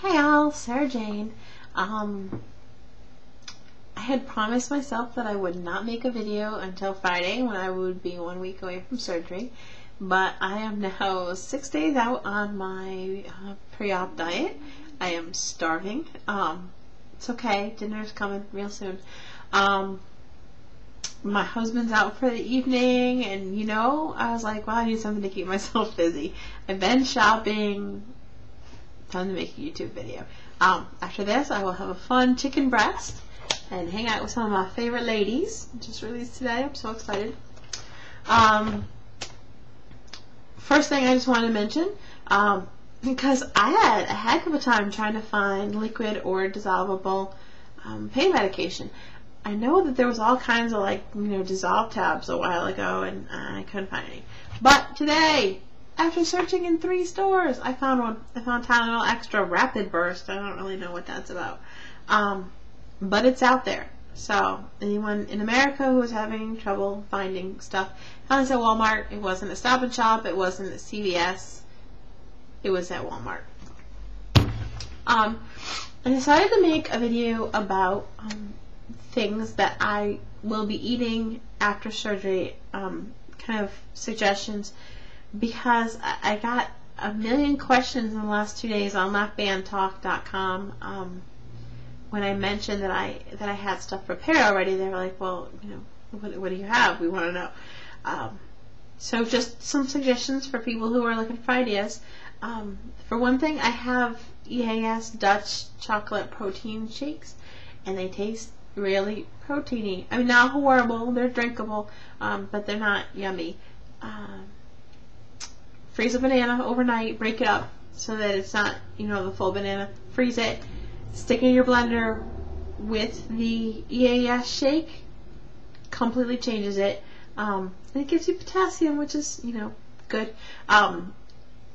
Hey all, Sarah Jane. I had promised myself that I would not make a video until Friday when I would be 1 week away from surgery, but I am now 6 days out on my pre-op diet. I am starving. It's okay, dinner's coming real soon. My husband's out for the evening, and I was like, well, I need something to keep myself busy. I've been shopping. Time to make a YouTube video. After this, I will have a fun chicken breast and hang out with some of my favorite ladies. Just released today. I'm so excited. First thing I just wanted to mention, because I had a heck of a time trying to find liquid or dissolvable pain medication. I know that there was all kinds of dissolve tabs a while ago, and I couldn't find any. But today, after searching in 3 stores, I found one. I found Tylenol Extra Rapid Burst. I don't really know what that's about. But it's out there. So anyone in America who was having trouble finding stuff, found this at Walmart. It wasn't a Stop and Shop. It wasn't at CVS. It was at Walmart. I decided to make a video about things that I will be eating after surgery, kind of suggestions, because I got a million questions in the last 2 days on lapbandtalk.com when I mentioned that I had stuff prepared already. They were like, well, what do you have? We want to know. So just some suggestions for people who are looking for ideas. For one thing, I have EAS Dutch chocolate protein shakes, and they taste really proteiny. I mean, not horrible. They're drinkable, but they're not yummy. Freeze a banana overnight, break it up so that it's not, the full banana. Freeze it, stick it in your blender with the EAS shake. Completely changes it. And it gives you potassium, which is, good.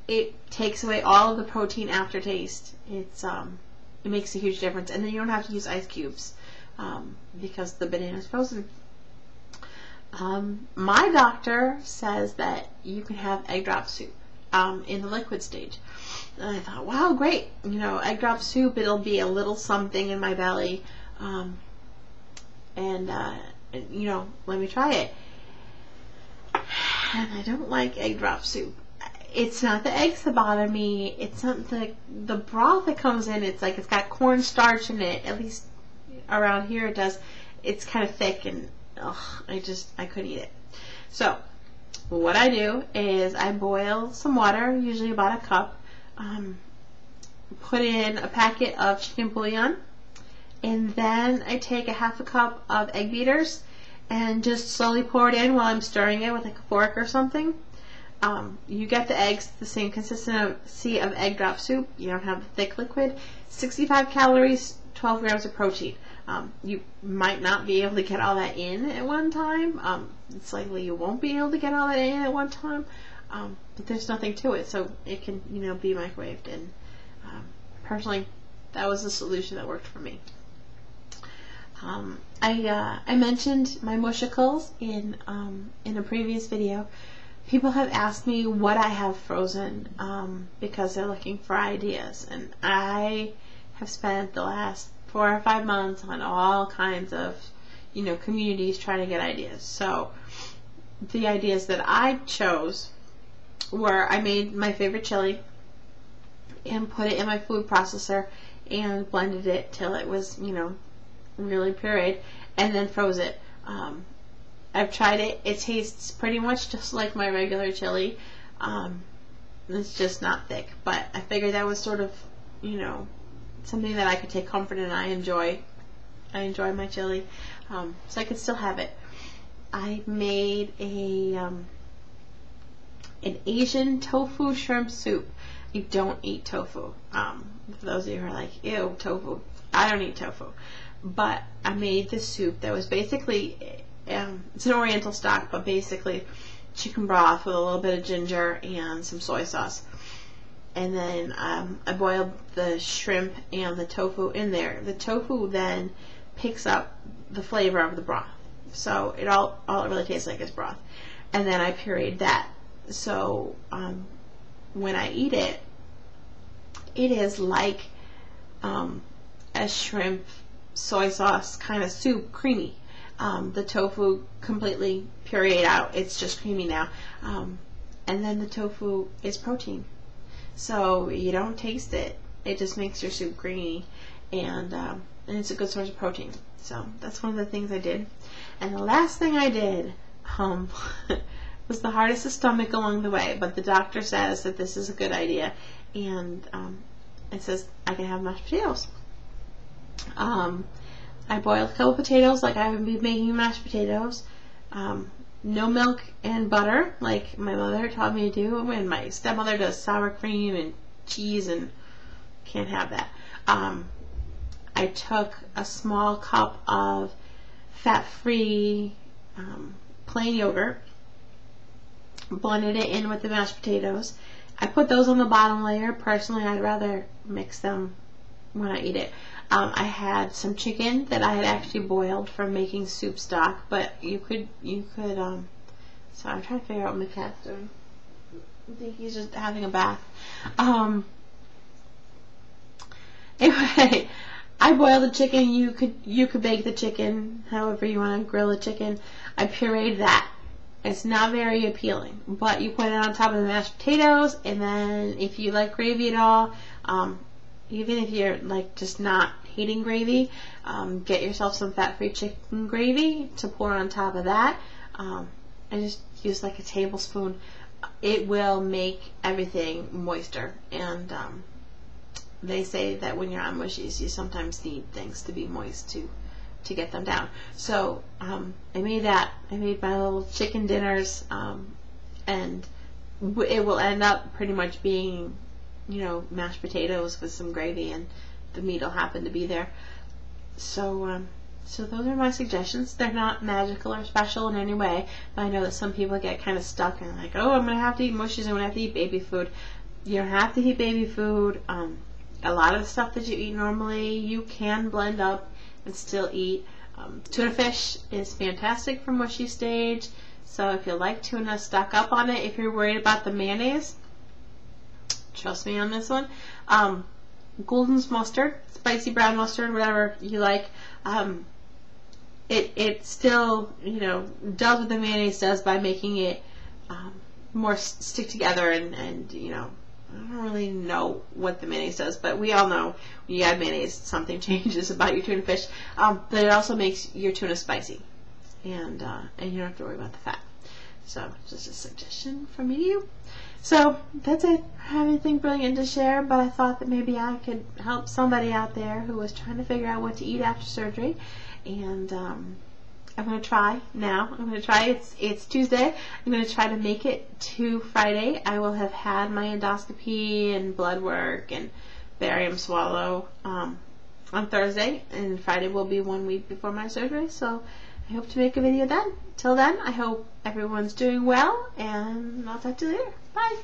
It takes away all of the protein aftertaste. It makes a huge difference. And then you don't have to use ice cubes because the banana is frozen. My doctor says that you can have egg drop soup in the liquid stage. And I thought, wow, great. Egg drop soup, it'll be a little something in my belly. Let me try it. And I don't like egg drop soup. It's not the eggs that bother me. It's not the broth that comes in. It's like it's got cornstarch in it. At least around here it does. It's kind of thick, and I couldn't eat it. So what I do is I boil some water, usually about a cup, put in a packet of chicken bouillon, and then I take a half a cup of egg beaters and just slowly pour it in while I'm stirring it with like a fork or something. You get the eggs the same consistency of egg drop soup. You don't have the thick liquid. 65 calories, 12 grams of protein. You might not be able to get all that in at one time. It's likely you won't be able to get all that in at one time. But there's nothing to it, so it can, be microwaved. And personally, that was the solution that worked for me. I mentioned my mushicles in a previous video. People have asked me what I have frozen because they're looking for ideas, and I have spent the last 4 or 5 months on all kinds of communities trying to get ideas. So the ideas that I chose were, I made my favorite chili and put it in my food processor and blended it till it was really pureed, and then froze it. I've tried it. It tastes pretty much just like my regular chili. It's just not thick, but I figured that was sort of something that I could take comfort in. I enjoy my chili, so I could still have it. I made an Asian tofu shrimp soup. I don't eat tofu. For those of you who are like, ew, tofu. I don't eat tofu. But I made this soup that was basically, it's an oriental stock, but basically chicken broth with a little bit of ginger and some soy sauce. And then I boiled the shrimp and the tofu in there. The tofu then picks up the flavor of the broth. So all it really tastes like is broth. And then I pureed that. So when I eat it, it is like a shrimp soy sauce kind of soup, creamy. The tofu completely pureed out. It's just creamy now. And then the tofu is protein. So you don't taste it. It just makes your soup creamy. And it's a good source of protein. So that's one of the things I did. And the last thing I did was the hardest to stomach along the way. But the doctor says that this is a good idea. And it says I can have mashed potatoes. I boiled a couple potatoes like I would be making mashed potatoes. No milk and butter like my mother taught me to do, and my stepmother does sour cream and cheese, and can't have that. I took a small cup of fat-free plain yogurt, blended it in with the mashed potatoes. I put those on the bottom layer. Personally, I'd rather mix them when I eat it. I had some chicken that I had actually boiled for making soup stock, but you could, so I'm trying to figure out what my cat's doing. I think he's just having a bath. Anyway, I boiled the chicken. You could bake the chicken however you want to grill the chicken. I pureed that. It's not very appealing, but you put it on top of the mashed potatoes, and then if you like gravy at all, even if you're like just not hating gravy, get yourself some fat-free chicken gravy to pour on top of that. I just use like a tablespoon. It will make everything moister, and they say that when you're on mushies, you sometimes need things to be moist to get them down. So I made that. I made my little chicken dinners, and it will end up pretty much being, mashed potatoes with some gravy, and the meat will happen to be there. So so those are my suggestions. They're not magical or special in any way, but I know that some people get kind of stuck and like, oh, I'm going to have to eat mushies, I'm going to have to eat baby food. You don't have to eat baby food. A lot of the stuff that you eat normally, you can blend up and still eat. Tuna fish is fantastic for mushy stage, so if you like tuna, stock up on it. If you're worried about the mayonnaise, trust me on this one. Golden's mustard, spicy brown mustard, whatever you like. It still, does what the mayonnaise does by making it more stick together, and I don't really know what the mayonnaise does, but we all know when you add mayonnaise, something changes about your tuna fish. But it also makes your tuna spicy, and you don't have to worry about the fat. So just a suggestion from me to you. So that's it. I don't have anything brilliant to share, but I thought that maybe I could help somebody out there who was trying to figure out what to eat after surgery. And I'm going to try now. I'm going to try. It's Tuesday. I'm going to try to make it to Friday. I will have had my endoscopy and blood work and barium swallow on Thursday, and Friday will be 1 week before my surgery. So I hope to make a video then. Till then, I hope everyone's doing well, and I'll talk to you later. Bye.